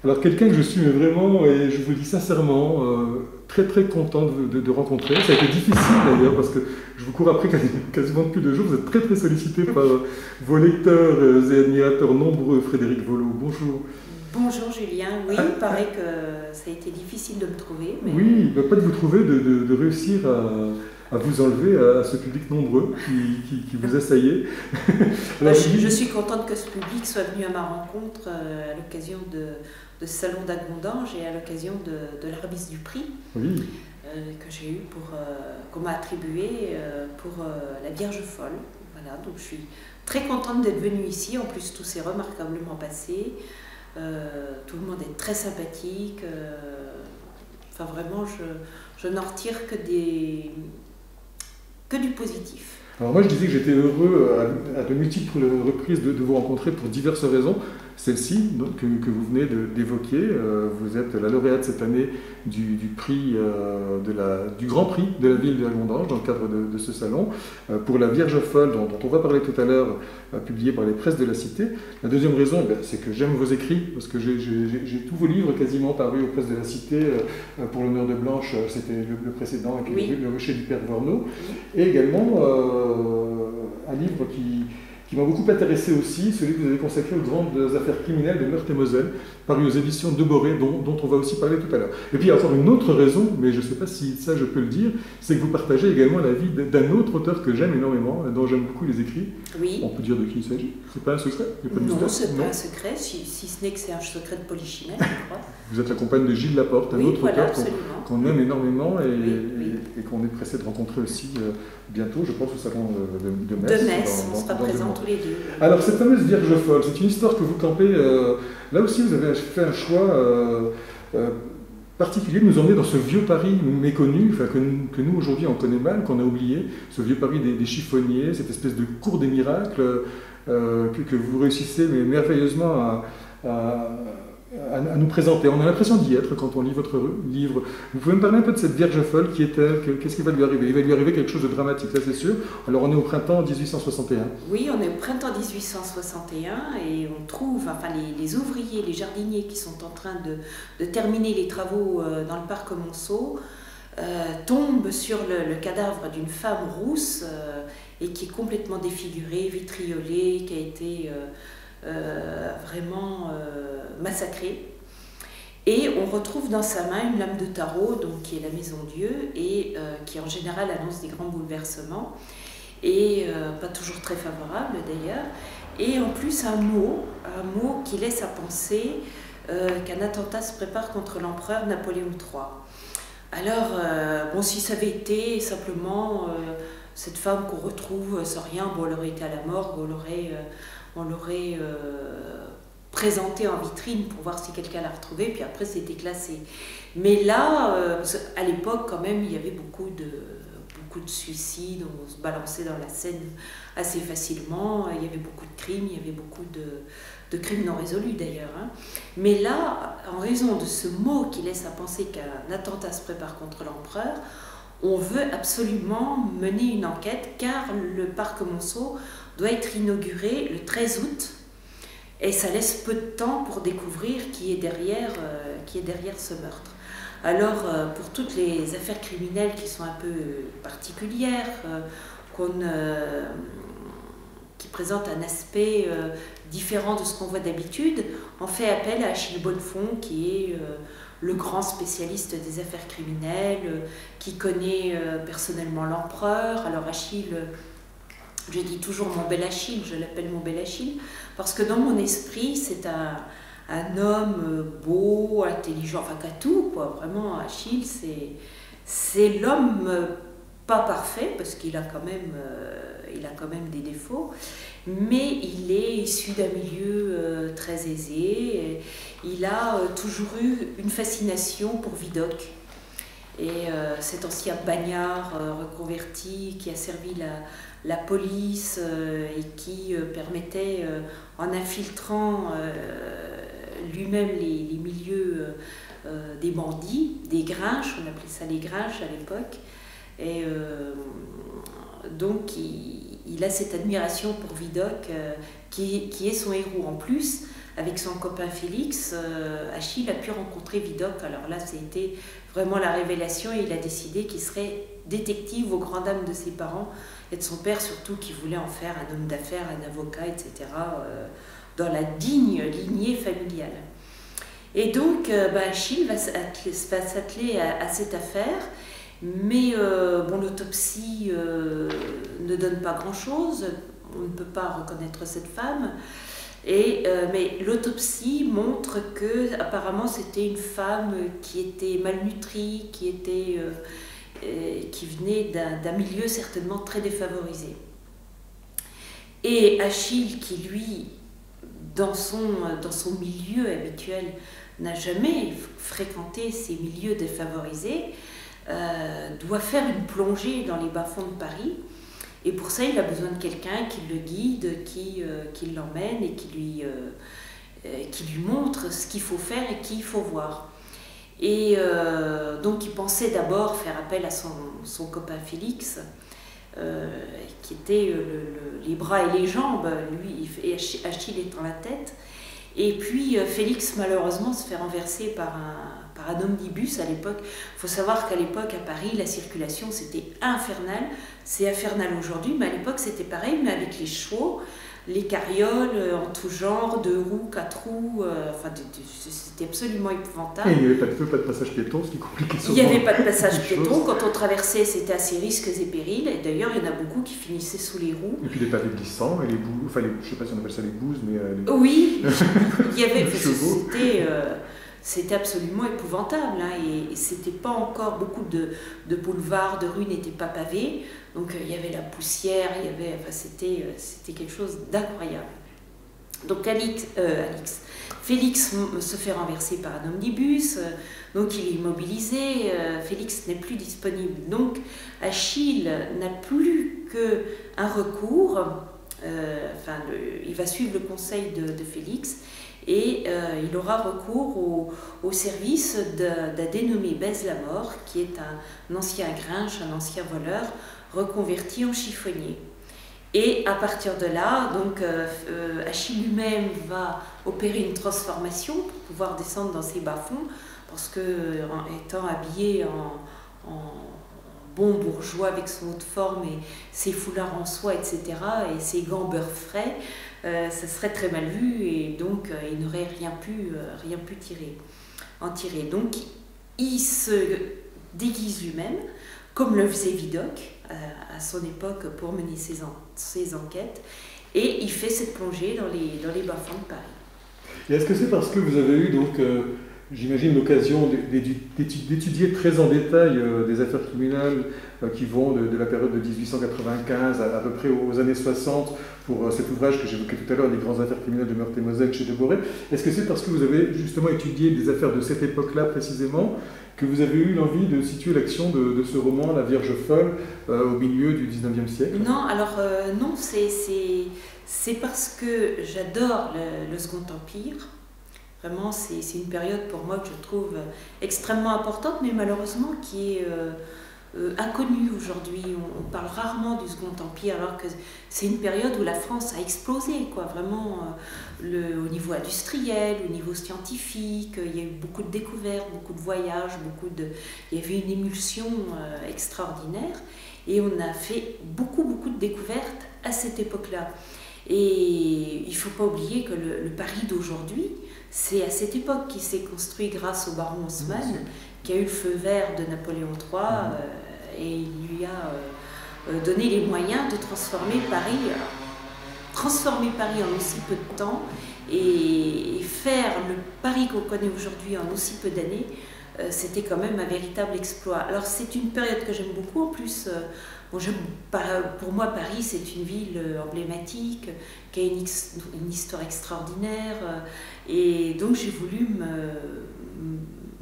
Alors quelqu'un que je suis mais vraiment, et je vous le dis sincèrement, très très content de rencontrer. Ça a été difficile d'ailleurs parce que je vous cours après quasiment depuis 2 jours. Vous êtes très très sollicité par vos lecteurs et admirateurs nombreux. Frédéric Volo, bonjour. Bonjour Julien, oui, Ah, il ah, paraît que ça a été difficile de me trouver, mais oui, bah, pas de vous trouver, de réussir à vous enlever à ce public nombreux qui vous assaillait. Alors, je suis contente que ce public soit venu à ma rencontre à l'occasion de ce salon d'Agondange et à l'occasion de la remise du prix oui, que j'ai eu qu'on m'a attribué pour la Vierge folle. Voilà, donc je suis très contente d'être venue ici, en plus tout s'est remarquablement passé. Tout le monde est très sympathique. Enfin, vraiment, je n'en retire que du positif. alors moi je disais que j'étais heureux à de multiples reprises de vous rencontrer pour diverses raisons. Celle-ci que vous venez d'évoquer, vous êtes la lauréate cette année du prix, du Grand Prix de la ville de Agondange dans le cadre de ce salon, pour la Vierge folle dont on va parler tout à l'heure, publié par les presses de la Cité. La deuxième raison, c'est que j'aime vos écrits, parce que j'ai tous vos livres quasiment parus aux presses de la Cité. Pour l'honneur de Blanche, c'était le précédent, avec Oui. le Rocher du Père Vorneau. Et également un livre qui m'a beaucoup intéressé aussi, celui que vous avez consacré aux grandes affaires criminelles de Meurthe et Moselle, paru aux éditions de Boré, dont on va aussi parler tout à l'heure. Et puis il y a encore une autre raison, mais je ne sais pas si ça je peux le dire, c'est que vous partagez également la vie d'un autre auteur que j'aime énormément, dont j'aime beaucoup les écrits. Oui. On peut dire de qui il s'agit? C'est pas un secret? Il y a pas de Non, mystère? c'est pas un secret, si ce n'est que c'est un secret de Polichinelle, je crois. Vous êtes la compagne de Gilles Laporte, un Oui, autre voilà, auteur absolument. qu'on aime énormément Oui. et qu'on est pressé de rencontrer aussi bientôt, je pense, au salon de De Metz. Metz, on sera dans 2 présents mois. tous les deux. Alors, cette fameuse Vierge folle, c'est une histoire que vous campez. Là aussi, vous avez fait un choix particulier de nous emmener dans ce vieux Paris méconnu, enfin, que nous, aujourd'hui, on connaît mal, qu'on a oublié. Ce vieux Paris des chiffonniers, cette espèce de cour des miracles que vous réussissez mais merveilleusement à nous présenter. On a l'impression d'y être quand on lit votre livre. Vous pouvez me parler un peu de cette Vierge folle qui est-elle? Qu'est-ce qui va lui arriver? Il va lui arriver quelque chose de dramatique, ça c'est sûr. Alors on est au printemps 1861. Oui, on est au printemps 1861 et on trouve, enfin les ouvriers, les jardiniers qui sont en train de terminer les travaux dans le parc Monceau tombent sur le cadavre d'une femme rousse et qui est complètement défigurée, vitriolée, qui a été vraiment massacrée. Et on retrouve dans sa main une lame de tarot, donc, qui est la Maison Dieu, et qui en général annonce des grands bouleversements, et pas toujours très favorable d'ailleurs. Et en plus un mot qui laisse à penser qu'un attentat se prépare contre l'empereur Napoléon III. Alors, bon, si ça avait été simplement cette femme qu'on retrouve sans rien, bon, elle aurait été à la morgue, on l'aurait présentée en vitrine pour voir si quelqu'un l'a retrouvée, puis après c'était classé. Mais là, à l'époque quand même, il y avait beaucoup de suicides, on se balançait dans la Seine assez facilement, il y avait beaucoup de crimes, il y avait beaucoup de crimes non résolus d'ailleurs. Hein. Mais là, en raison de ce mot qui laisse à penser qu'un attentat se prépare contre l'empereur, on veut absolument mener une enquête car le parc Monceau doit être inauguré le 13 août et ça laisse peu de temps pour découvrir qui est derrière ce meurtre. Alors, pour toutes les affaires criminelles qui sont un peu particulières, qui présentent un aspect différent de ce qu'on voit d'habitude, on fait appel à Achille Bonnefond, qui est le grand spécialiste des affaires criminelles, qui connaît personnellement l'empereur. Alors Achille, je dis toujours mon bel Achille, je l'appelle mon bel Achille, parce que dans mon esprit, c'est un homme beau, intelligent, enfin qu'à tout, quoi. Vraiment, Achille, c'est l'homme pas parfait, parce qu'il a quand même des défauts, mais il est issu d'un milieu très aisé. Il a toujours eu une fascination pour Vidocq. Et cet ancien bagnard reconverti qui a servi la police et qui permettait, en infiltrant lui-même les milieux des bandits, des grinches, on appelait ça les grinches à l'époque. Et donc il a cette admiration pour Vidocq qui est son héros. En plus, avec son copain Félix, Achille a pu rencontrer Vidocq. Alors là, c'était vraiment la révélation et il a décidé qu'il serait détective aux grandes dames de ses parents et de son père surtout, qui voulait en faire un homme d'affaires, un avocat, etc., dans la digne lignée familiale. Et donc, Achille va s'atteler à cette affaire, mais l'autopsie ne donne pas grand-chose, on ne peut pas reconnaître cette femme, mais l'autopsie montre que apparemment c'était une femme qui était malnutrie, qui venait d'un milieu certainement très défavorisé. Et Achille, qui lui, dans son milieu habituel, n'a jamais fréquenté ces milieux défavorisés, doit faire une plongée dans les bas-fonds de Paris. Et pour ça, il a besoin de quelqu'un qui le guide, qui l'emmène et qui lui montre ce qu'il faut faire et qui il faut voir. Et donc, il pensait d'abord faire appel à son copain Félix, qui était les bras et les jambes, lui, et Achille étant la tête. Et puis Félix, malheureusement, se fait renverser par un omnibus à l'époque. Il faut savoir qu'à l'époque, à Paris, la circulation, c'était infernal. C'est infernal aujourd'hui, mais à l'époque, c'était pareil, mais avec les chevaux, les carrioles en tout genre, 2 roues, 4 roues, c'était absolument épouvantable. Et il n'y avait pas de passage piéton, ce qui compliquait souvent. Il n'y avait pas de passage piéton. Quand on traversait, c'était à ses risques et périls. Et d'ailleurs, il y en a beaucoup qui finissaient sous les roues. Et puis les pavés glissants, et les bouses, enfin, je ne sais pas si on appelle ça les bouses, mais... Oui, il y avait... C'était absolument épouvantable, hein, et c'était pas encore beaucoup de boulevards, de rues n'étaient pas pavés, donc il y avait la poussière, c'était quelque chose d'incroyable. Donc Félix se fait renverser par un omnibus, donc il est immobilisé, Félix n'est plus disponible, donc Achille n'a plus qu'un recours, il va suivre le conseil de Félix, et il aura recours au service d'un dénommé Baise-la-Mort, qui est un ancien grinche, un ancien voleur, reconverti en chiffonnier. Et à partir de là, donc, Achille lui-même va opérer une transformation pour pouvoir descendre dans ses bas-fonds, parce que, étant habillé en bon bourgeois avec son haut de forme et ses foulards en soie, etc., et ses gants beurre frais, ça serait très mal vu et donc il n'aurait rien pu en tirer. Donc il se déguise lui-même, comme le faisait Vidocq à son époque pour mener ses enquêtes, et il fait cette plongée dans les bas-fonds de Paris. Et est-ce que c'est parce que vous avez eu donc j'imagine l'occasion d'étudier très en détail des affaires criminelles qui vont de la période de 1895 à peu près aux années 60 pour cet ouvrage que j'évoquais tout à l'heure, Les grandes affaires criminelles de Meurthe-et-Moselle chez Deboré. Est-ce que c'est parce que vous avez justement étudié des affaires de cette époque-là précisément que vous avez eu l'envie de situer l'action de ce roman, La Vierge folle, au milieu du 19e siècle? Non, alors non, c'est parce que j'adore le Second Empire. Vraiment, c'est une période pour moi que je trouve extrêmement importante, mais malheureusement qui est inconnue aujourd'hui. On parle rarement du Second Empire, alors que c'est une période où la France a explosé, quoi. Vraiment, au niveau industriel, au niveau scientifique, il y a eu beaucoup de découvertes, beaucoup de voyages, il y avait une émulsion extraordinaire, et on a fait beaucoup de découvertes à cette époque-là. Et il ne faut pas oublier que le Paris d'aujourd'hui, c'est à cette époque qu'il s'est construit grâce au baron Haussmann, qui a eu le feu vert de Napoléon III, et il lui a donné les moyens de transformer Paris en aussi peu de temps, et faire le Paris qu'on connaît aujourd'hui en aussi peu d'années, c'était quand même un véritable exploit. Alors c'est une période que j'aime beaucoup, en plus. Pour moi, Paris, c'est une ville emblématique, qui a une histoire extraordinaire, et donc j'ai voulu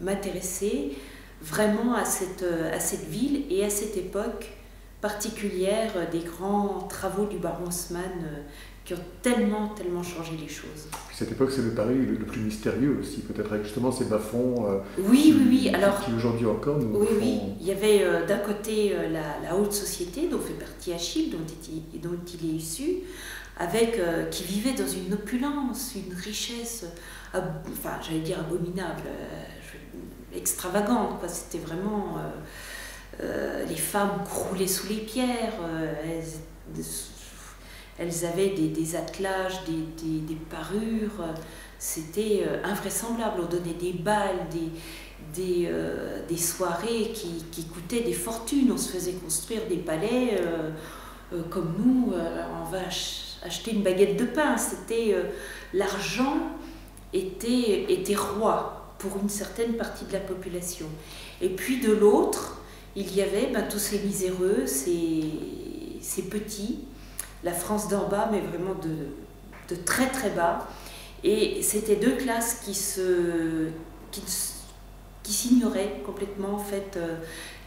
m'intéresser vraiment à cette ville et à cette époque particulière des grands travaux du baron Haussmann qui ont tellement changé les choses. Puis cette époque, c'est le Paris le plus mystérieux aussi, peut-être avec justement ces bas-fonds oui. Alors, qui aujourd'hui encore nous font... Oui, il y avait d'un côté la haute société dont fait partie Achille, dont il est issu, qui vivait dans une opulence, une richesse, enfin j'allais dire abominable, extravagante, quoi. C'était vraiment... les femmes croulaient sous les pierres, elles avaient des attelages, des parures, c'était invraisemblable. On donnait des balles, des soirées qui coûtaient des fortunes. On se faisait construire des palais comme nous, on va acheter une baguette de pain. C'était l'argent était roi pour une certaine partie de la population. Et puis de l'autre, il y avait tous ces miséreux, ces petits, la France d'en bas, mais vraiment de très très bas. Et c'était deux classes qui s'ignoraient complètement. En fait,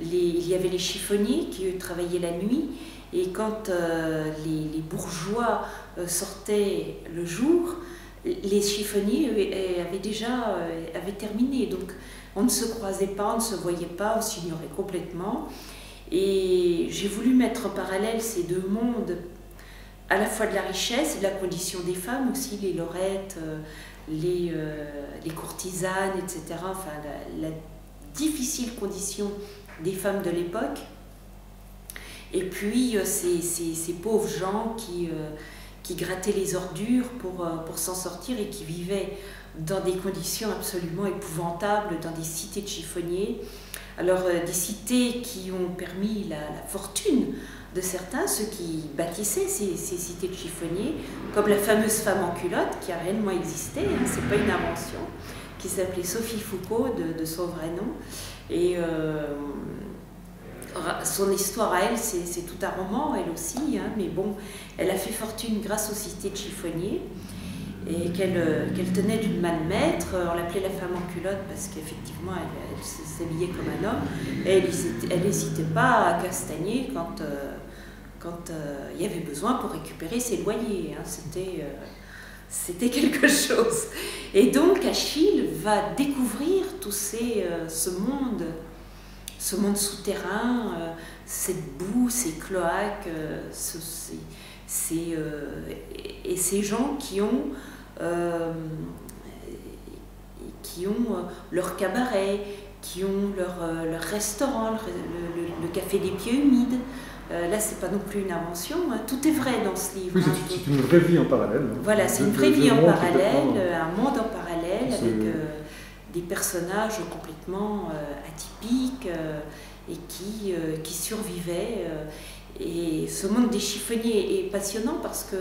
il y avait les chiffonniers qui eux, travaillaient la nuit, et quand les bourgeois sortaient le jour, les chiffonniers avaient terminé. Donc on ne se croisait pas, on ne se voyait pas, on s'ignorait complètement. Et j'ai voulu mettre en parallèle ces deux mondes, à la fois de la richesse et de la condition des femmes aussi, les lorettes, les courtisanes, etc. Enfin, la difficile condition des femmes de l'époque. Et puis ces pauvres gens qui grattaient les ordures pour s'en sortir et qui vivaient dans des conditions absolument épouvantables, dans des cités de chiffonniers. Alors des cités qui ont permis la fortune de certains, ceux qui bâtissaient ces cités de chiffonniers, comme la fameuse femme en culotte qui a réellement existé, hein, c'est pas une invention, qui s'appelait Sophie Foucault de son vrai nom. Et son histoire à elle, c'est tout un roman, elle aussi, hein, mais bon, elle a fait fortune grâce aux cités de chiffonniers, et qu'elle tenait d'une main de maître. On l'appelait la femme en culotte parce qu'effectivement elle s'habillait comme un homme, et elle n'hésitait pas à castagner quand il y avait besoin pour récupérer ses loyers, hein. C'était quelque chose. Et donc Achille va découvrir tout ce monde souterrain, cette boue, ces cloaques, et ces gens qui ont leur cabaret, qui ont leur restaurant, le café des pieds humides. Là, c'est pas non plus une invention, hein. Tout est vrai dans ce livre. Oui, c'est une vraie vie en parallèle. Voilà, c'est une vraie vie en parallèle, un monde en parallèle, avec des personnages complètement atypiques et qui survivaient. Et ce monde des chiffonniers est passionnant parce que,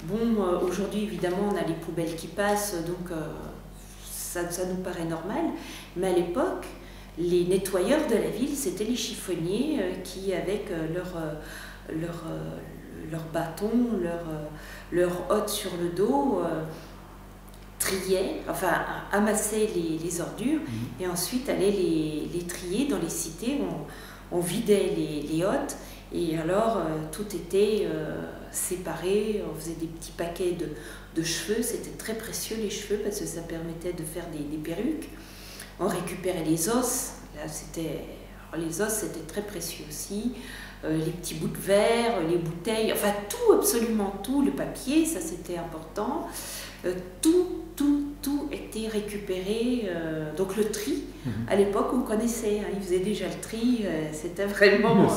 bon, aujourd'hui, évidemment, on a les poubelles qui passent, donc ça nous paraît normal, mais à l'époque, les nettoyeurs de la ville, c'était les chiffonniers qui, avec leur bâton, leur hotte sur le dos, triaient, enfin amassaient les ordures, et ensuite allaient les trier dans les cités. On vidait les hottes, et alors tout était séparé. On faisait des petits paquets de cheveux. C'était très précieux, les cheveux, parce que ça permettait de faire des perruques. On récupérait les os. Là, les os, c'était très précieux aussi. Les petits bouts de verre, les bouteilles, enfin tout, absolument tout. Le papier, ça c'était important. Tout était récupéré. Donc le tri, à l'époque, on connaissait. Hein, ils faisaient déjà le tri. C'était vraiment...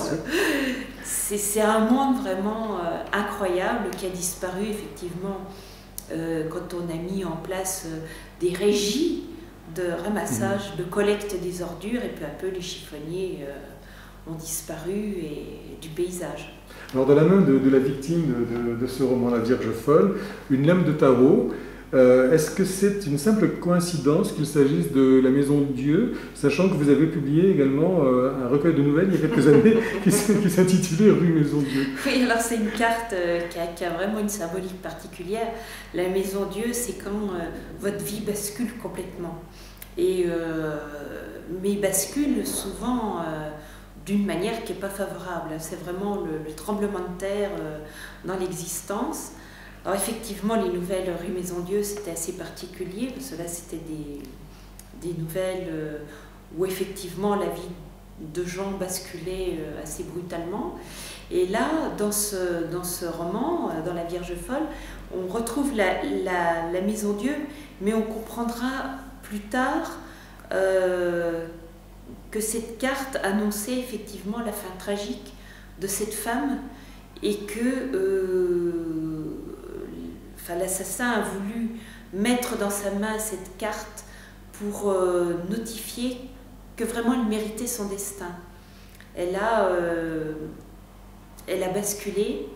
c'est un monde vraiment incroyable qui a disparu, effectivement, quand on a mis en place des régies de ramassage, de collecte des ordures, et peu à peu les chiffonniers ont disparu du paysage. Alors dans la main de la victime de ce roman, La Vierge folle, une lame de tarot. Est-ce que c'est une simple coïncidence qu'il s'agisse de la Maison de Dieu, sachant que vous avez publié également un recueil de nouvelles il y a quelques années qui s'intitulait Rue Maison de Dieu? Oui, alors c'est une carte qui a vraiment une symbolique particulière. La Maison de Dieu, c'est quand votre vie bascule complètement. Mais bascule souvent d'une manière qui n'est pas favorable. C'est vraiment le tremblement de terre dans l'existence. Alors effectivement, les nouvelles rue Maison-Dieu, c'était assez particulier, parce que là, c'était des nouvelles où effectivement la vie de gens basculait assez brutalement. Et là, dans ce roman, dans La Vierge folle, on retrouve la Maison-Dieu, mais on comprendra plus tard que cette carte annonçait effectivement la fin tragique de cette femme et que l'assassin a voulu mettre dans sa main cette carte pour notifier que vraiment elle méritait son destin. Elle a basculé.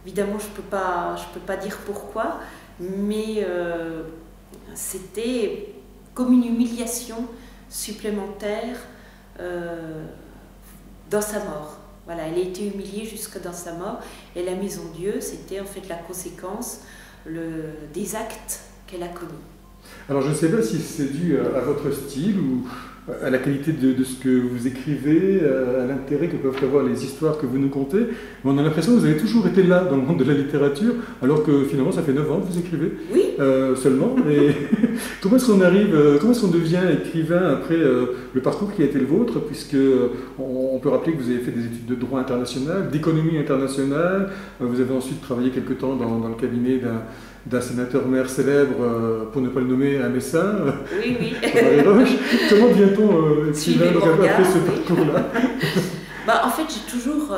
Évidemment, je peux pas dire pourquoi, mais c'était comme une humiliation supplémentaire dans sa mort. Voilà, elle a été humiliée jusque dans sa mort. Et la Maison-Dieu, c'était en fait la conséquence des actes qu'elle a commis. Alors je ne sais pas si c'est dû à votre style ou à la qualité de ce que vous écrivez, à l'intérêt que peuvent avoir les histoires que vous nous contez, mais on a l'impression que vous avez toujours été là dans le monde de la littérature, alors que finalement ça fait 9 ans que vous écrivez. Oui. Seulement. Et comment est-ce qu'on devient écrivain après le parcours qui a été le vôtre, puisque on peut rappeler que vous avez fait des études de droit international, d'économie internationale, vous avez ensuite travaillé quelque temps dans le cabinet d'un sénateur-maire célèbre, pour ne pas le nommer, à Messin, oui, oui. Comment devient-on écrivain après ce parcours-là? En fait, j'ai toujours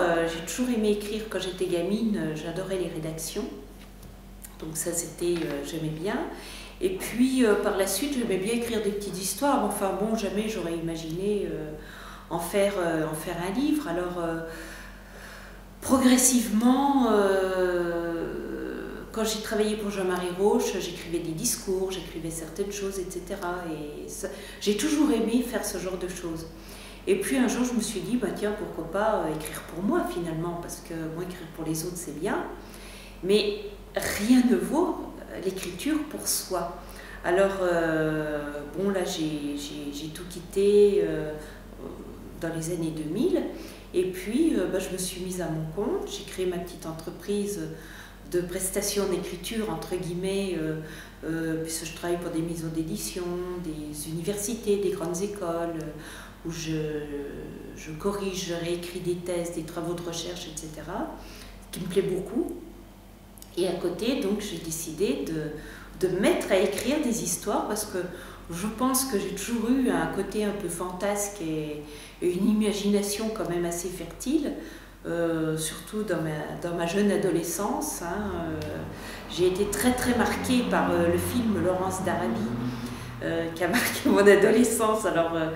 aimé écrire quand j'étais gamine, j'adorais les rédactions, donc ça c'était, j'aimais bien. Et puis par la suite, j'aimais bien écrire des petites histoires, enfin bon, jamais j'aurais imaginé en faire un livre. Alors progressivement, quand j'ai travaillé pour Jean-Marie Roche, j'écrivais des discours, j'écrivais certaines choses, etc. Et j'ai toujours aimé faire ce genre de choses. Et puis un jour, je me suis dit, tiens, pourquoi pas écrire pour moi finalement, parce que moi, écrire pour les autres, c'est bien. Mais rien ne vaut l'écriture pour soi. Alors, là, j'ai tout quitté dans les années 2000. Et puis, je me suis mise à mon compte, j'ai créé ma petite entreprise de prestations d'écriture, entre guillemets, puisque je travaille pour des maisons d'édition, des universités, des grandes écoles, où je corrige, je réécris des thèses, des travaux de recherche, etc., qui me plaît beaucoup. Et à côté, donc, j'ai décidé de me mettre à écrire des histoires, parce que je pense que j'ai toujours eu un côté un peu fantasque et une imagination quand même assez fertile. Surtout dans ma jeune adolescence. J'ai été très très marquée par le film Laurence d'Arabie qui a marqué mon adolescence. Alors à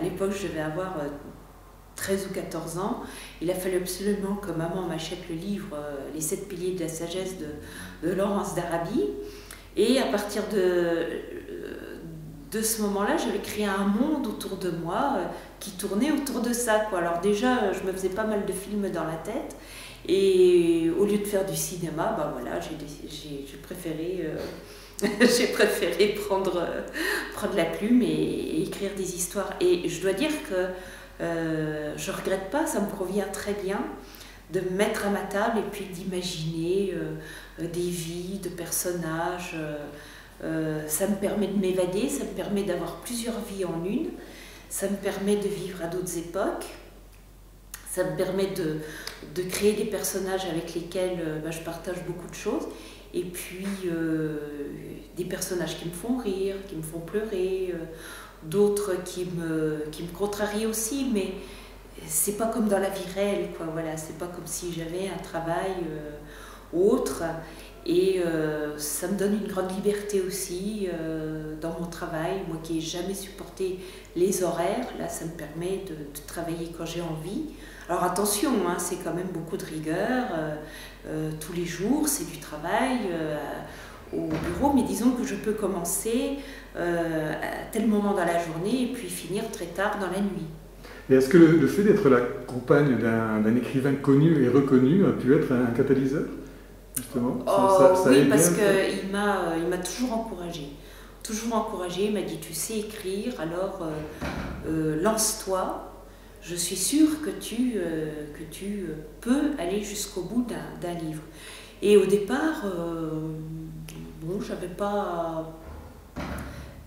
l'époque je devais avoir 13 ou 14 ans. Il a fallu absolument que maman m'achète le livre Les 7 piliers de la sagesse de Laurence d'Arabie. Et à partir de ce moment-là, j'avais créé un monde autour de moi qui tournait autour de ça, quoi. Alors déjà, je me faisais pas mal de films dans la tête, et au lieu de faire du cinéma, j'ai préféré, prendre la plume et écrire des histoires. Et je dois dire que je regrette pas, ça me provient très bien de me mettre à ma table et puis d'imaginer des vies de personnages. Ça me permet de m'évader, ça me permet d'avoir plusieurs vies en une, ça me permet de vivre à d'autres époques, ça me permet de créer des personnages avec lesquels je partage beaucoup de choses, et puis des personnages qui me font rire, qui me font pleurer, d'autres qui me contrarient aussi, mais c'est pas comme dans la vie réelle, quoi. Voilà, c'est pas comme si j'avais un travail autre. Et ça me donne une grande liberté aussi dans mon travail, moi qui n'ai jamais supporté les horaires. Là, ça me permet de travailler quand j'ai envie. Alors attention, c'est quand même beaucoup de rigueur, tous les jours, c'est du travail au bureau, mais disons que je peux commencer à tel moment dans la journée et puis finir très tard dans la nuit. Et est-ce que le fait d'être la compagne d'un écrivain connu et reconnu a pu être un catalyseur ? Justement, oui, parce qu'il m'a toujours encouragée. Il m'a dit, tu sais écrire, alors lance-toi. je suis sûre que tu peux aller jusqu'au bout d'un livre. Et au départ, bon, j'avais pas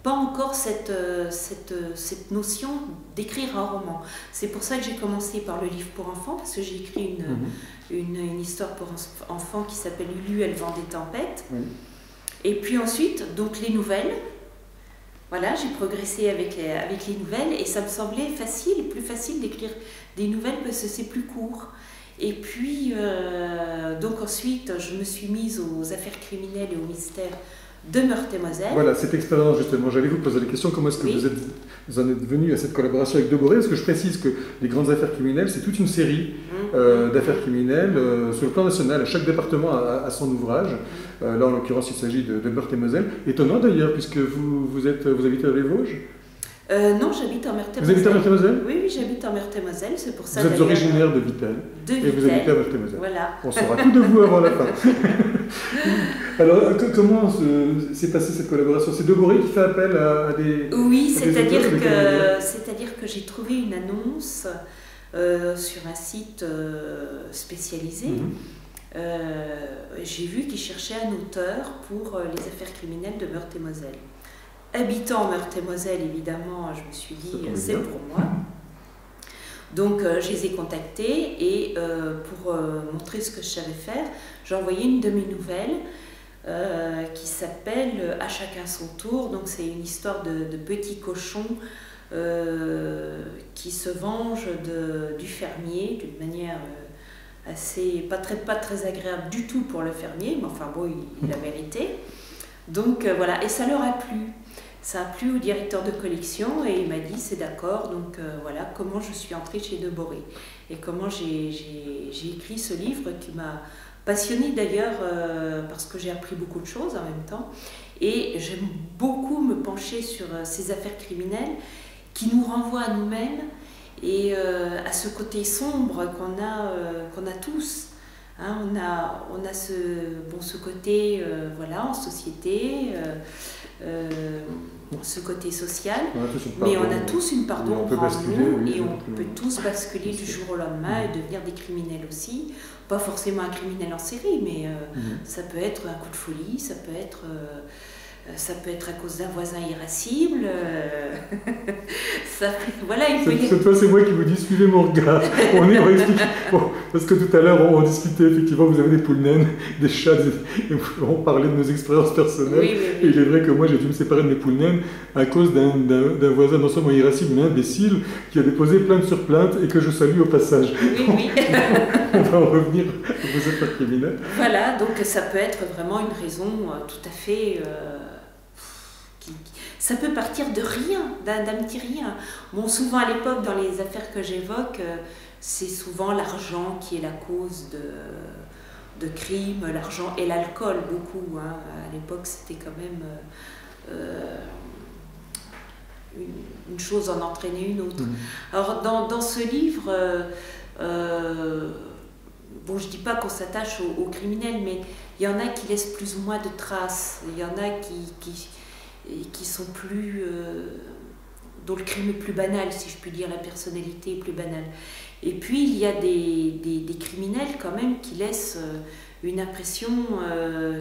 encore cette notion d'écrire un roman. C'est pour ça que j'ai commencé par le livre pour enfants, parce que j'ai écrit une histoire pour enfants qui s'appelle Lulu, elle vend des tempêtes. Et puis ensuite, donc les nouvelles. Voilà, j'ai progressé avec les nouvelles et ça me semblait plus facile d'écrire des nouvelles parce que c'est plus court. Et puis, donc ensuite, je me suis mise aux affaires criminelles et aux mystères de Meurthe-et-Moselle. Voilà, cette expérience justement, j'allais vous poser la question, comment est-ce que vous en êtes venu à cette collaboration avec Deboré? Parce que je précise que les grandes affaires criminelles, c'est toute une série d'affaires criminelles sur le plan national. Chaque département a son ouvrage. Là, en l'occurrence, il s'agit de Meurthe-et-Moselle. Étonnant d'ailleurs, puisque vous habitez dans les Vosges. Non, j'habite en Meurthe-et-Moselle. Vous habitez à Meurthe-et-Moselle? Oui, j'habite en Meurthe-et-moselle, c'est pour ça. Vous êtes originaire de Vittel. Et vous habitez à Meurthe-et-Moselle. Voilà. On saura tout de vous avant la fin. Alors, comment s'est passée cette collaboration? C'est Deboré qui fait appel à des... Oui, c'est-à-dire que j'ai trouvé une annonce sur un site spécialisé. J'ai vu qu'il cherchait un auteur pour les affaires criminelles de Meurthe-et-Moselle. Habitant en Meurthe-et-Moselle, évidemment, je me suis dit, c'est pour moi. Donc, je les ai contactés et pour montrer ce que je savais faire, j'ai envoyé une de mes nouvelles qui s'appelle « À chacun son tour ». Donc, c'est une histoire de petits cochons qui se vengent du fermier d'une manière assez, pas très agréable du tout pour le fermier, mais enfin bon, il l'a mérité. Donc, voilà, et ça leur a plu. Ça a plu au directeur de collection et il m'a dit c'est d'accord, donc voilà comment je suis entrée chez Deboré et comment j'ai écrit ce livre qui m'a passionnée d'ailleurs parce que j'ai appris beaucoup de choses en même temps et j'aime beaucoup me pencher sur ces affaires criminelles qui nous renvoient à nous-mêmes et à ce côté sombre qu'on a tous. Hein, on a ce côté voilà, en société, ce côté social, mais on a tous une part d'ombre en nous et on peut tous basculer du jour au lendemain et devenir des criminels aussi. Pas forcément un criminel en série, mais ça peut être un coup de folie, ça peut être à cause d'un voisin irascible. Voilà, cette fois, c'est moi qui vous dis suivez mon regard. On va expliquer. Bon, parce que tout à l'heure, on discutait effectivement, vous avez des poules naines, des chats, et on parlait de nos expériences personnelles. Oui. Et il est vrai que moi, j'ai dû me séparer de mes poules naines à cause d'un voisin non seulement irascible, mais imbécile, qui a déposé plainte sur plainte et que je salue au passage. Oui. On va en revenir à vos affaires criminelles. Voilà, donc ça peut être vraiment une raison tout à fait... ça peut partir de rien, d'un petit rien. Bon, souvent à l'époque, dans les affaires que j'évoque, c'est souvent l'argent qui est la cause de crimes, l'argent et l'alcool, beaucoup. Hein. À l'époque, c'était quand même une chose en entraînait une autre. Alors, dans ce livre, bon, je ne dis pas qu'on s'attache aux criminels, mais il y en a qui laissent plus ou moins de traces. Il y en a qui sont plus... dont le crime est plus banal, si je puis dire, la personnalité est plus banale. Et puis, il y a des criminels, quand même, qui laissent une impression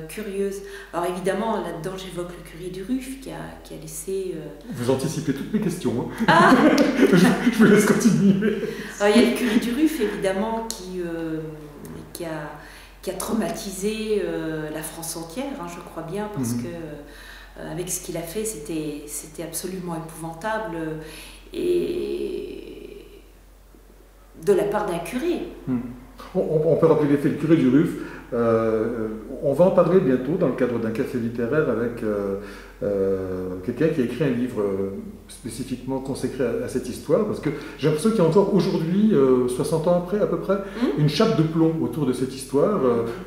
curieuse. Alors, évidemment, là-dedans, j'évoque le curé du Ruf, qui a laissé... Vous anticipez toutes mes questions. Hein. Ah je vous laisse continuer. Alors, il y a le curé du Ruf, évidemment, qui a traumatisé la France entière, hein, je crois bien, parce que... avec ce qu'il a fait, c'était absolument épouvantable et de la part d'un curé. On peut rappeler les faits. Le curé du Ruf, on va en parler bientôt dans le cadre d'un café littéraire avec quelqu'un qui a écrit un livre spécifiquement consacré à cette histoire, parce que j'ai l'impression qu'il y a encore aujourd'hui, 60 ans après à peu près, une chape de plomb autour de cette histoire.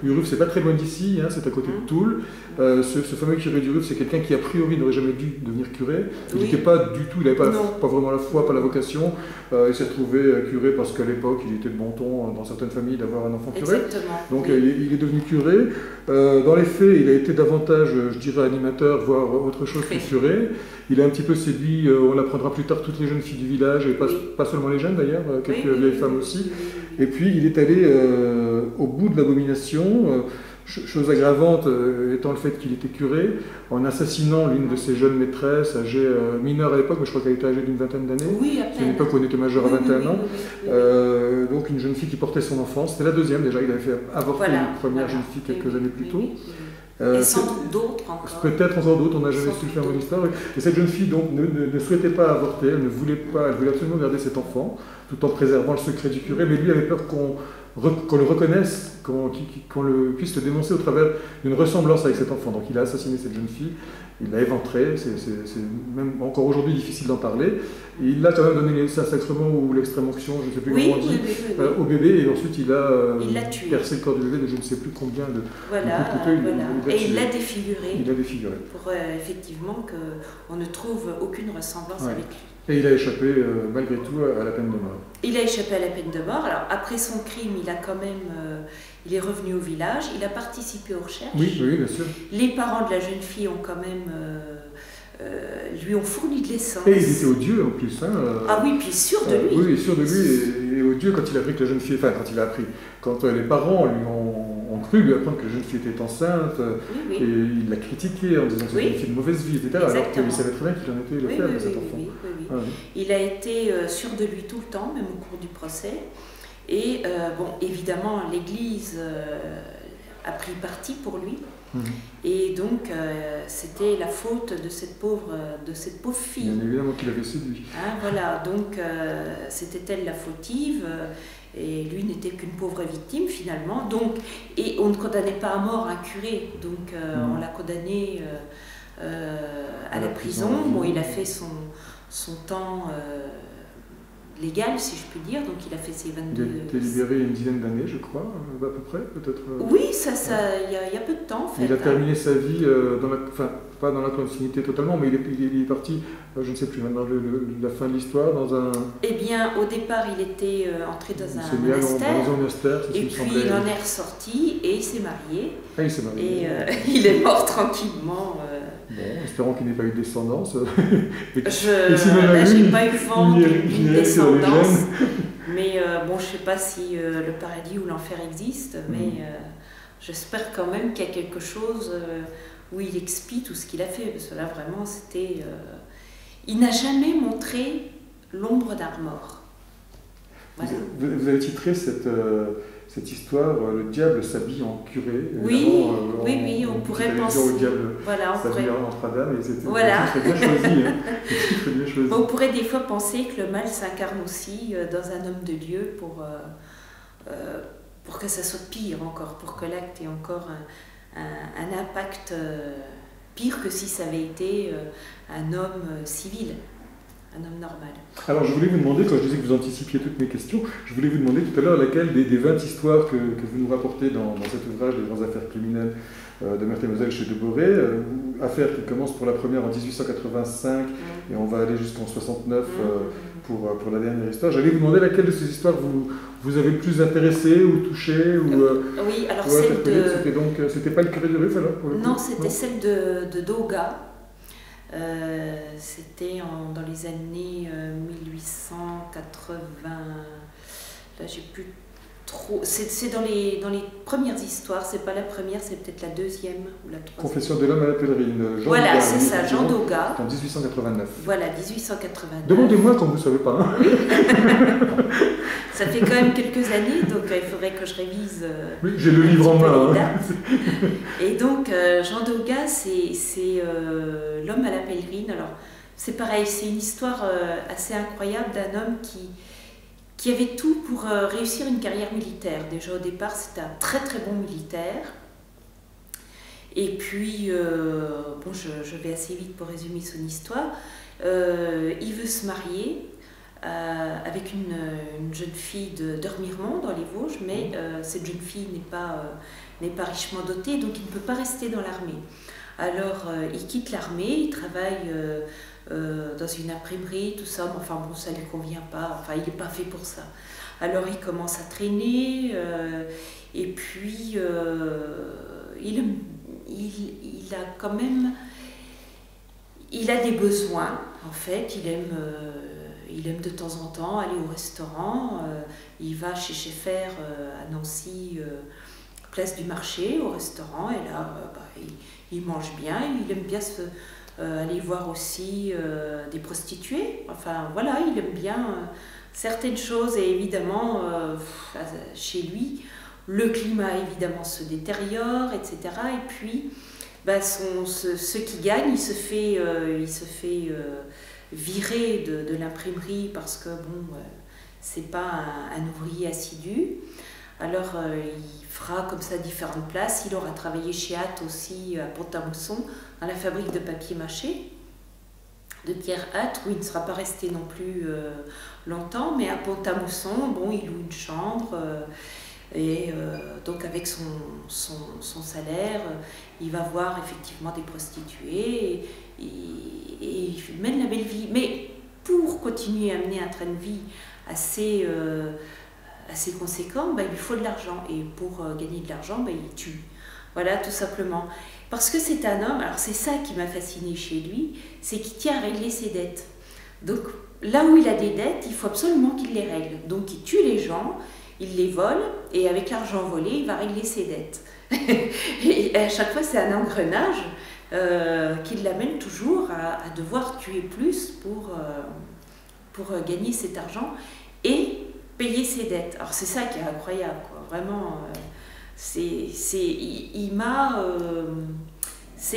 Uruf, c'est pas très loin d'ici, hein, c'est à côté de Toul. Ce fameux curé d'Uruf, c'est quelqu'un qui a priori n'aurait jamais dû devenir curé. Il n'était pas du tout, il n'avait pas vraiment la foi, pas la vocation. Il s'est retrouvé curé parce qu'à l'époque, il était de bon ton dans certaines familles d'avoir un enfant curé. Exactement. Donc il est devenu curé. Dans les faits, il a été davantage, je dirais, animateur, voire autre chose que curé. Il a un petit peu séduit, on l'apprendra plus tard, toutes les jeunes filles du village, et pas seulement les jeunes d'ailleurs, quelques vieilles femmes aussi. Et puis il est allé au bout de l'abomination, chose aggravante étant le fait qu'il était curé, en assassinant l'une de ses jeunes maîtresses, âgée mineure à l'époque, mais je crois qu'elle était âgée d'une vingtaine d'années. Oui, c'est une époque où on était majeur à 21 ans. Donc une jeune fille qui portait son enfant. C'était la deuxième déjà, il avait fait avorter une première jeune fille quelques années plus tôt. Et sans doute d'autres encore. Peut-être encore d'autres, on n'a jamais su le faire dans l'histoire. Et cette jeune fille donc ne souhaitait pas avorter, elle ne voulait pas, elle voulait absolument garder cet enfant, tout en préservant le secret du curé, mais lui avait peur qu'on le reconnaisse, qu'on puisse le dénoncer au travers d'une ressemblance avec cet enfant. Donc il a assassiné cette jeune fille, il l'a éventrée, c'est même encore aujourd'hui difficile d'en parler. Et il a quand même donné sa sacrement ou l'extrême onction, je ne sais plus comment on dit, au bébé, et ensuite il a percé le corps du bébé de je ne sais plus combien de couteaux. Et il l'a défiguré. Il l'a défiguré. Pour effectivement qu'on ne trouve aucune ressemblance avec lui. Et il a échappé malgré tout à la peine de mort. Il a échappé à la peine de mort. Alors après son crime, il a quand même, il est revenu au village. Il a participé aux recherches. Oui, bien sûr. Les parents de la jeune fille ont quand même lui ont fourni de l'essence. Et il était odieux en plus. Ah oui, puis sûr de lui. Oui, sûr de lui et odieux quand il a appris que la jeune fille, quand les parents lui ont cru lui apprendre que la jeune fille était enceinte, et il l'a critiqué en disant que c'était une fille de mauvaise vie, etc. Exactement. Alors qu'il savait très bien qu'il en était le père de cet enfant. Il a été sûr de lui tout le temps, même au cours du procès. Et évidemment, l'Église a pris parti pour lui. Et donc, c'était la faute de cette pauvre fille. Bien évidemment qu'il avait séduit. Voilà, donc c'était elle la fautive, et lui n'était qu'une pauvre victime finalement. Donc, et on ne condamnait pas à mort un curé, donc on l'a condamné à la prison. Bon, il a fait son temps légal, si je puis dire, donc il a fait ses 22... Il a été libéré une dizaine d'années, je crois, à peu près, peut-être. Oui, il y a peu de temps, en fait. Il a terminé sa vie, pas dans la clandestinité totalement, mais il est parti, je ne sais plus maintenant, la fin de l'histoire, dans un... Eh bien, au départ, il était entré dans un monastère, et puis il en est ressorti, et il s'est marié. Ah, il s'est marié. Et il est mort tranquillement. Bon, espérons qu'il n'ait pas eu de descendance. Je n'ai pas eu vent d'une descendance, mais bon, je ne sais pas si le paradis ou l'enfer existe, mais j'espère quand même qu'il y a quelque chose où il expie tout ce qu'il a fait, parce que là, vraiment, c'était... Il n'a jamais montré l'ombre d'un remords. Voilà. Vous avez titré cette histoire, le diable s'habille en curé. Oui, on pourrait penser. Le diable s'habille en Prada, mais c'était très bien choisi. Très bien choisi. On pourrait des fois penser que le mal s'incarne aussi dans un homme de Dieu pour que ça soit pire encore, pour que l'acte ait encore un impact pire que si ça avait été un homme civil. Un homme normal. Alors je voulais vous demander, quand je disais que vous anticipiez toutes mes questions, je voulais vous demander tout à l'heure laquelle des 20 histoires que vous nous rapportez dans cet ouvrage, Les grandes affaires criminelles de Meurthe et Moselle chez Deboré, affaire qui commence pour la première en 1885 et on va aller jusqu'en 69 pour la dernière histoire. J'allais vous demander laquelle de ces histoires vous avez le plus intéressé ou touché ou, oui, alors celle de... C'était pas le curé de Ruff alors pour le coup. Non, c'était celle de Doga. C'était dans les années 1880. Là, j'ai plus trop. C'est dans les premières histoires. C'est pas la première, c'est peut-être la deuxième ou la troisième. Confession de l'homme à la pèlerine. Voilà, c'est ça, Jean Doga. En 1889. Voilà, 1889. Demandez-moi quand vous ne savez pas. Hein. Oui. Ça fait quand même quelques années, donc il faudrait que je révise. Oui, j'ai le livre en main. Et donc, Jean Doga, c'est l'homme à la pèlerine. Alors, c'est pareil, c'est une histoire assez incroyable d'un homme qui avait tout pour réussir une carrière militaire. Déjà au départ, c'était un très très bon militaire. Et puis, bon, je vais assez vite pour résumer son histoire. Il veut se marier avec une jeune fille de Remiremont dans les Vosges, mais cette jeune fille n'est pas richement dotée, donc il ne peut pas rester dans l'armée. Alors il quitte l'armée, il travaille dans une imprimerie, tout ça, mais enfin bon, ça ne lui convient pas, enfin il n'est pas fait pour ça. Alors il commence à traîner, et puis il a quand même, il a des besoins en fait, il aime de temps en temps aller au restaurant, il va chez Schaeffer à Nancy, place du marché, au restaurant, et là il mange bien, il aime bien aller voir aussi des prostituées, enfin voilà, il aime bien certaines choses, et évidemment chez lui le climat évidemment se détériore, etc. Et puis ce qui gagne, il se fait virer de l'imprimerie parce que bon, c'est pas un ouvrier assidu. Alors il fera comme ça différentes places. Il aura travaillé chez Hatt aussi à Pont-à-Mousson, dans la fabrique de papier mâché de Pierre Hatt, où il ne sera pas resté non plus longtemps, mais à Pont-à-Mousson, bon, il loue une chambre, et donc avec son salaire, il va voir effectivement des prostituées, et il mène la belle vie. Mais pour continuer à mener un train de vie assez conséquent, il lui faut de l'argent, et pour gagner de l'argent, il tue. Voilà, tout simplement. Parce que c'est un homme, alors c'est ça qui m'a fasciné chez lui, c'est qu'il tient à régler ses dettes. Donc là où il a des dettes, il faut absolument qu'il les règle. Donc il tue les gens, il les vole, et avec l'argent volé, il va régler ses dettes. Et à chaque fois, c'est un engrenage qui l'amène toujours à devoir tuer plus pour gagner cet argent et payer ses dettes. Alors c'est ça qui est incroyable, quoi. Vraiment. C'est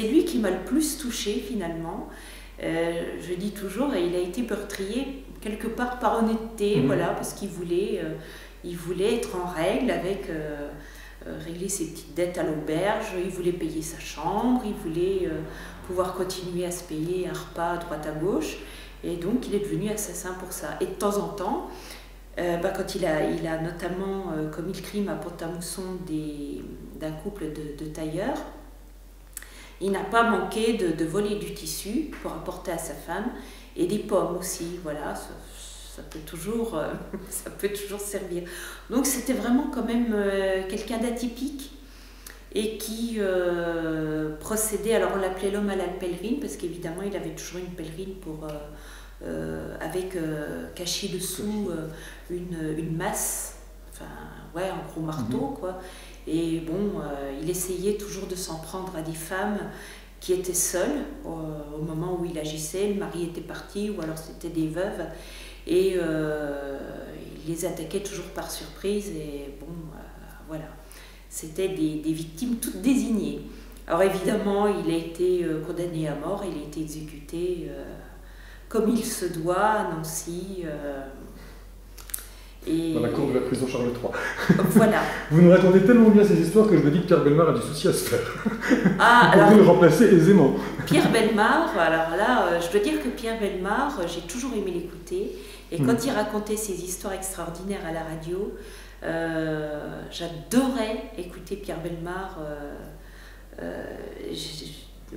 lui qui m'a le plus touchée finalement. Je dis toujours, il a été meurtrier quelque part par honnêteté, voilà, parce qu'il voulait être en règle avec régler ses petites dettes à l'auberge, il voulait payer sa chambre, il voulait pouvoir continuer à se payer un repas à droite à gauche, et donc il est devenu assassin pour ça. Et de temps en temps, quand il a notamment commis le crime à Pont-à-Mousson d'un couple de tailleurs, il n'a pas manqué de voler du tissu pour apporter à sa femme, et des pommes aussi, voilà, ça peut toujours servir. Donc c'était vraiment quand même quelqu'un d'atypique, et qui procédait, alors on l'appelait l'homme à la pèlerine, parce qu'évidemment il avait toujours une pèlerine avec caché dessous une masse, enfin ouais, un gros marteau, quoi. Et bon, il essayait toujours de s'en prendre à des femmes qui étaient seules au moment où il agissait. Le mari était parti, ou alors c'était des veuves, et il les attaquait toujours par surprise, et bon, voilà. C'était des victimes toutes désignées. Alors évidemment, il a été condamné à mort, il a été exécuté comme il se doit à Nancy. Dans la cour de la prison Charles III. Voilà. Vous nous racontez tellement bien ces histoires que je me dis que Pierre Bellemare a du souci à se faire. Ah, vous pouvez le remplacer aisément. Pierre Bellemare, alors là, je dois dire que Pierre Bellemare, j'ai toujours aimé l'écouter. Et quand il racontait ses histoires extraordinaires à la radio, j'adorais écouter Pierre Bellemare.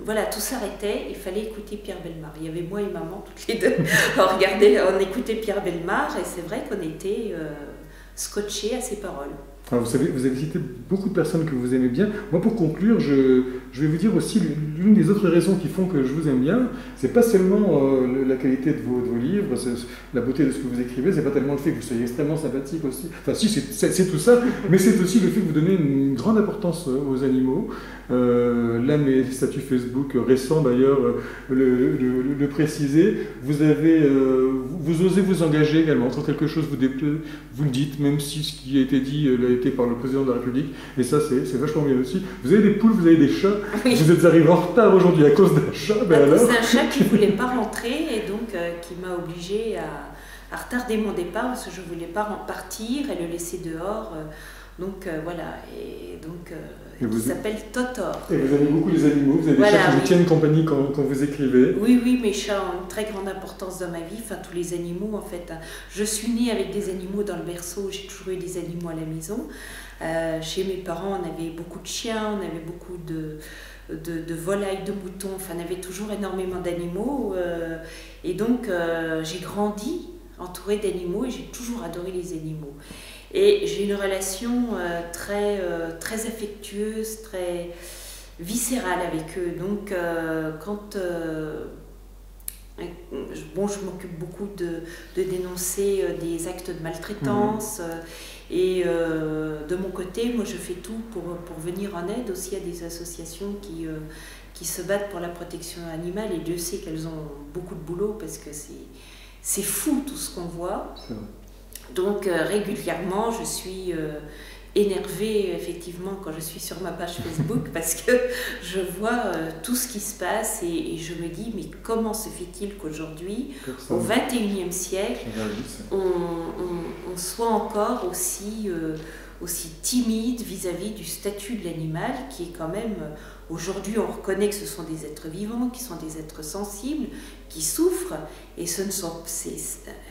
Voilà, tout s'arrêtait, il fallait écouter Pierre Bellemare. Il y avait moi et maman, toutes les deux. On écoutait Pierre Bellemare, et c'est vrai qu'on était scotchés à ses paroles. Alors vous savez, vous avez cité beaucoup de personnes que vous aimez bien. Moi, pour conclure, je vais vous dire aussi l'une des autres raisons qui font que je vous aime bien, c'est pas seulement la qualité de vos livres, la beauté de ce que vous écrivez, c'est pas tellement le fait que vous soyez extrêmement sympathique aussi. Enfin, si, c'est tout ça, mais c'est aussi le fait que vous donnez une grande importance aux animaux. Là, mes statuts Facebook récents d'ailleurs le précisaient. Vous osez vous engager également quand quelque chose vous déplaît, vous le dites, même si ce qui a été dit l'a été par le président de la République, et ça c'est vachement bien aussi. Vous avez des poules, vous avez des chats, oui. Vous êtes arrivé en retard aujourd'hui à cause d'un chat. C'est un chat qui ne voulait pas rentrer, et donc qui m'a obligée à retarder mon départ parce que je ne voulais pas partir et le laisser dehors. Donc voilà, et donc il s'appelle Totor. Et vous aimez beaucoup les animaux, vous avez des chats qui vous tiennent compagnie quand vous écrivez. Oui, mes chats ont une très grande importance dans ma vie, enfin tous les animaux en fait. Je suis née avec des animaux dans le berceau, j'ai toujours eu des animaux à la maison. Chez mes parents, on avait beaucoup de chiens, on avait beaucoup de volailles, de moutons, enfin on avait toujours énormément d'animaux. Et donc j'ai grandi entourée d'animaux et j'ai toujours adoré les animaux. Et j'ai une relation très affectueuse, très viscérale avec eux. Donc quand je m'occupe beaucoup de dénoncer des actes de maltraitance et de mon côté, moi je fais tout pour venir en aide aussi à des associations qui se battent pour la protection animale et Dieu sait qu'elles ont beaucoup de boulot parce que c'est fou tout ce qu'on voit. Donc régulièrement je suis énervée effectivement quand je suis sur ma page Facebook parce que je vois tout ce qui se passe et je me dis mais comment se fait-il qu'aujourd'hui au XXIe siècle on soit encore aussi timide vis-à-vis du statut de l'animal qui est quand même aujourd'hui on reconnaît que ce sont des êtres vivants, qui sont des êtres sensibles, qui souffrent et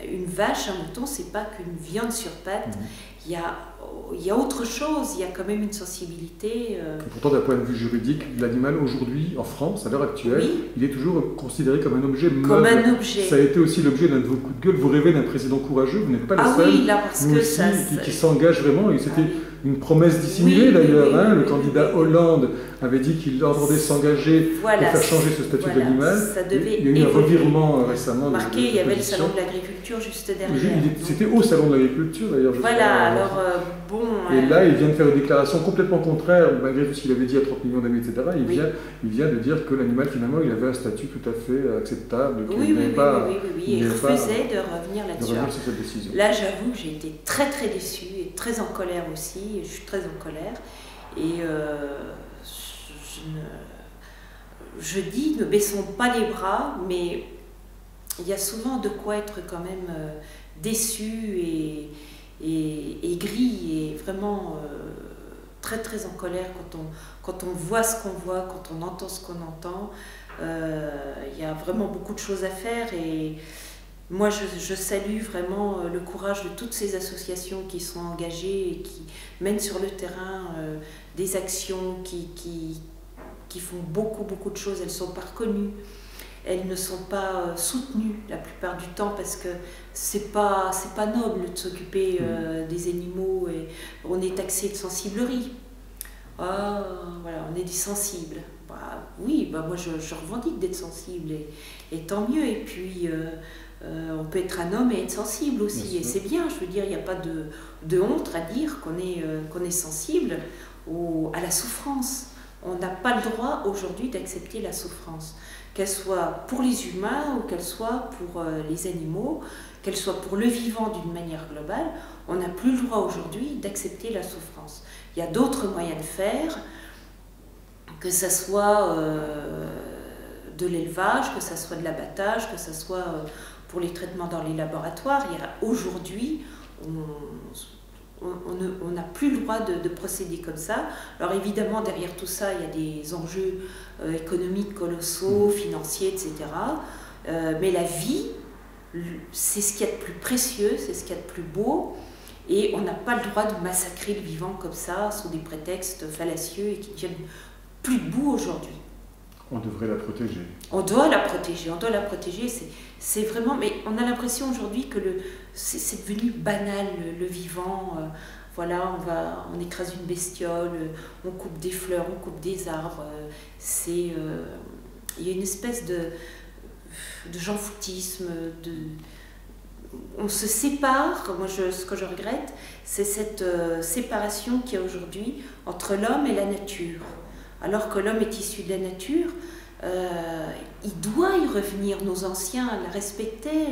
une vache, un mouton, c'est pas qu'une viande sur pattes. Il y a autre chose, il y a quand même une sensibilité. Pourtant, d'un point de vue juridique, l'animal aujourd'hui, en France, à l'heure actuelle, il est toujours considéré comme un objet meuble. Comme un objet. Ça a été aussi l'objet d'un de vos coups de gueule. Vous rêvez d'un président courageux, vous n'êtes pas le seul. Oui, là, parce nous que aussi, qui s'engage vraiment. Et c'était une promesse dissimulée d'ailleurs. Le candidat Hollande avait dit qu'il entendait s'engager pour faire changer ce statut d'animal. Il y a eu un revirement récemment. Il y avait le salon de l'agriculture juste derrière. C'était au salon de l'agriculture d'ailleurs. Et là, il vient de faire une déclaration complètement contraire, malgré tout ce qu'il avait dit à 30 millions d'amis, etc. Il vient de dire que l'animal, finalement, il avait un statut tout à fait acceptable. Il refusait de revenir là-dessus. Là, j'avoue que j'ai été très très déçue et très en colère aussi. Je suis très en colère. Et je dis, ne baissons pas les bras, mais il y a souvent de quoi être quand même déçu et aigri et vraiment très très en colère quand on voit ce qu'on voit, quand on entend ce qu'on entend. Il y a vraiment beaucoup de choses à faire et moi je salue vraiment le courage de toutes ces associations qui sont engagées et qui mènent sur le terrain des actions qui font beaucoup de choses. Elles ne sont pas reconnues. Elles ne sont pas soutenues la plupart du temps parce que c'est pas noble de s'occuper des animaux et on est taxé de sensiblerie. On est des sensibles. Moi je revendique d'être sensible et tant mieux. Et puis on peut être un homme et être sensible aussi et c'est bien. Je veux dire, il n'y a pas de honte à dire qu'on est sensible à la souffrance. On n'a pas le droit aujourd'hui d'accepter la souffrance. Qu'elle soit pour les humains ou qu'elle soit pour les animaux, qu'elle soit pour le vivant d'une manière globale, on n'a plus le droit aujourd'hui d'accepter la souffrance. Il y a d'autres moyens de faire, que ce soit de l'élevage, que ce soit de l'abattage, que ce soit pour les traitements dans les laboratoires. Aujourd'hui, on n'a plus le droit de procéder comme ça. Alors évidemment, derrière tout ça, il y a des enjeux économiques colossaux, financiers, etc. Mais la vie, c'est ce qu'il y a de plus précieux, c'est ce qu'il y a de plus beau. Et on n'a pas le droit de massacrer le vivant comme ça, sous des prétextes fallacieux et qui ne tiennent plus debout aujourd'hui. On devrait la protéger. On doit la protéger, c'est vraiment... Mais on a l'impression aujourd'hui que c'est devenu banal, le vivant. On écrase une bestiole, on coupe des fleurs, on coupe des arbres. Il y a une espèce de jean-foutisme, on se sépare. Moi, ce que je regrette, c'est cette séparation qu'il y a aujourd'hui entre l'homme et la nature. Alors que l'homme est issu de la nature, il doit y revenir. Nos anciens la respectaient,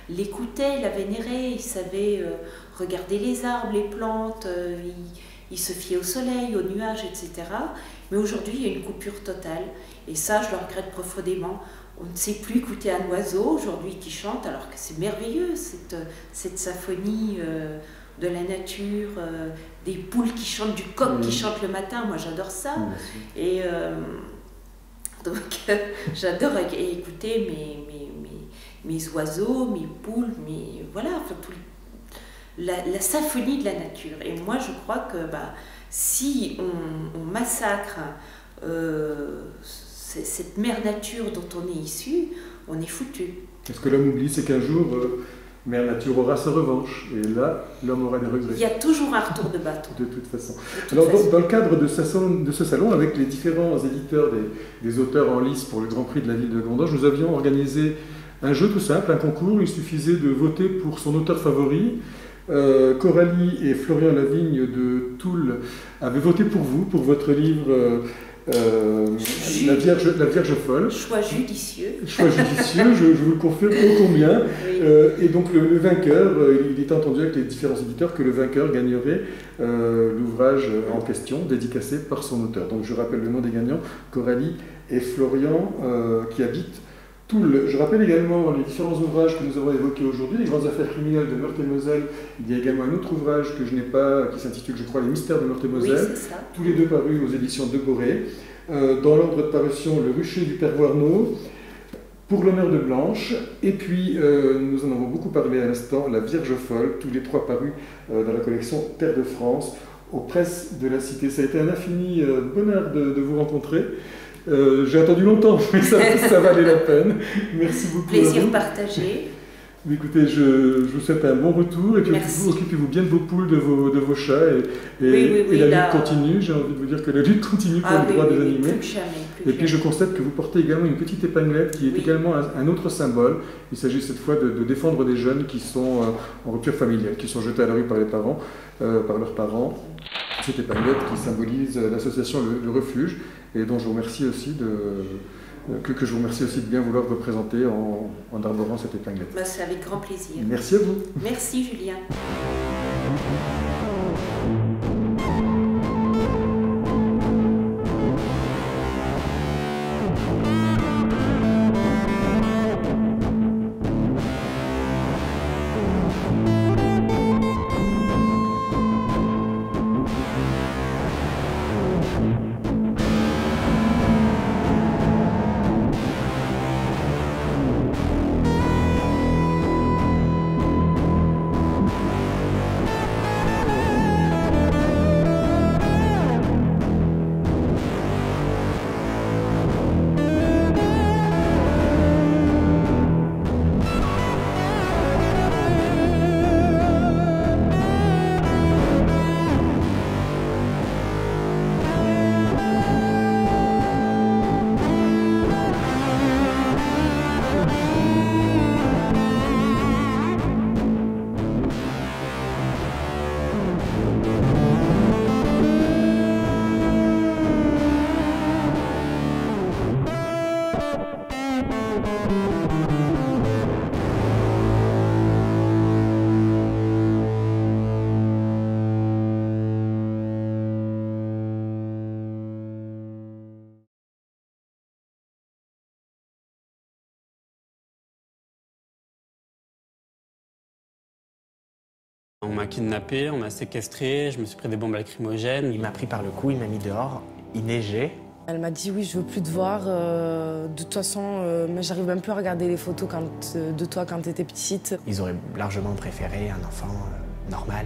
l'écoutaient, la vénéraient, ils savaient regarder les arbres, les plantes, ils se fiaient au soleil, aux nuages, etc. Mais aujourd'hui, il y a une coupure totale. Et ça, je le regrette profondément. On ne sait plus écouter un oiseau aujourd'hui qui chante, alors que c'est merveilleux, cette symphonie de la nature, des poules qui chantent, du coq qui chante le matin. Moi, j'adore ça. Et donc, j'adore écouter mes oiseaux, mes poules, la symphonie de la nature. Et moi, je crois que si on massacre cette mère nature dont on est issu, on est foutu. Ce que l'homme oublie, c'est qu'un jour, Mère Nature aura sa revanche, et là, l'homme aura des regrets. Il y a toujours un retour de bâton. De toute façon. Alors, dans le cadre de ce salon, avec les différents éditeurs des auteurs en lice pour le Grand Prix de la ville de Gandange, nous avions organisé un jeu tout simple, un concours. Il suffisait de voter pour son auteur favori. Coralie et Florian Lavigne de Toul avaient voté pour vous, pour votre livre la Vierge folle. Choix judicieux. Choix judicieux, je vous le confirme ô combien. Oui. Et donc le vainqueur, il était entendu avec les différents éditeurs que le vainqueur gagnerait l'ouvrage en question, dédicacé par son auteur. Donc je rappelle le nom des gagnants, Coralie et Florian, qui habitent Toul. Je rappelle également les différents ouvrages que nous avons évoqués aujourd'hui, les grandes affaires criminelles de Meurthe-et-Moselle. Il y a également un autre ouvrage que je n'ai pas, qui s'intitule, je crois, Les mystères de Meurthe-et-Moselle. Oui, c'est ça. Tous les deux parus aux éditions de Boré. Dans l'ordre de parution, Le rucher du père Voirneau, Pour l'honneur de Blanche, et puis nous en avons beaucoup parlé à l'instant, La Vierge folle, tous les trois parus dans la collection Terre de France, aux presses de la Cité. Ça a été un infini bonheur de vous rencontrer. J'ai attendu longtemps, mais ça valait la peine. Merci beaucoup. Plaisir partagé. Écoutez, je vous souhaite un bon retour et puis occupez-vous bien de vos poules, de vos chats et la lutte continue. J'ai envie de vous dire que la lutte continue pour les droits des animaux. Plus jamais, et puis je constate que vous portez également une petite épinglette qui est également un autre symbole. Il s'agit cette fois de défendre des jeunes qui sont en rupture familiale, qui sont jetés à la rue par les parents, par leurs parents. Cette épinglette qui symbolise l'association Le Refuge et dont je vous remercie aussi que je vous remercie aussi de bien vouloir représenter en arborant cette épinglette. C'est avec grand plaisir. Merci à vous. Merci Julien. On m'a kidnappé, on m'a séquestré, je me suis pris des bombes lacrymogènes. Il m'a pris par le cou, il m'a mis dehors, il neigeait. Elle m'a dit oui, je veux plus te voir. De toute façon, j'arrive même plus à regarder les photos de toi quand tu étais petite. Ils auraient largement préféré un enfant normal.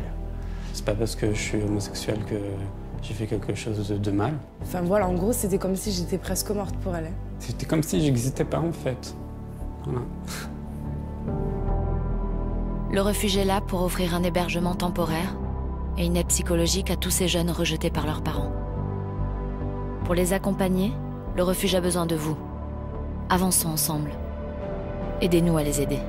C'est pas parce que je suis homosexuel que j'ai fait quelque chose de mal. Enfin voilà, en gros, c'était comme si j'étais presque morte pour elle. C'était comme si j'existais pas en fait. Voilà. Le refuge est là pour offrir un hébergement temporaire et une aide psychologique à tous ces jeunes rejetés par leurs parents. Pour les accompagner, le refuge a besoin de vous. Avançons ensemble. Aidez-nous à les aider.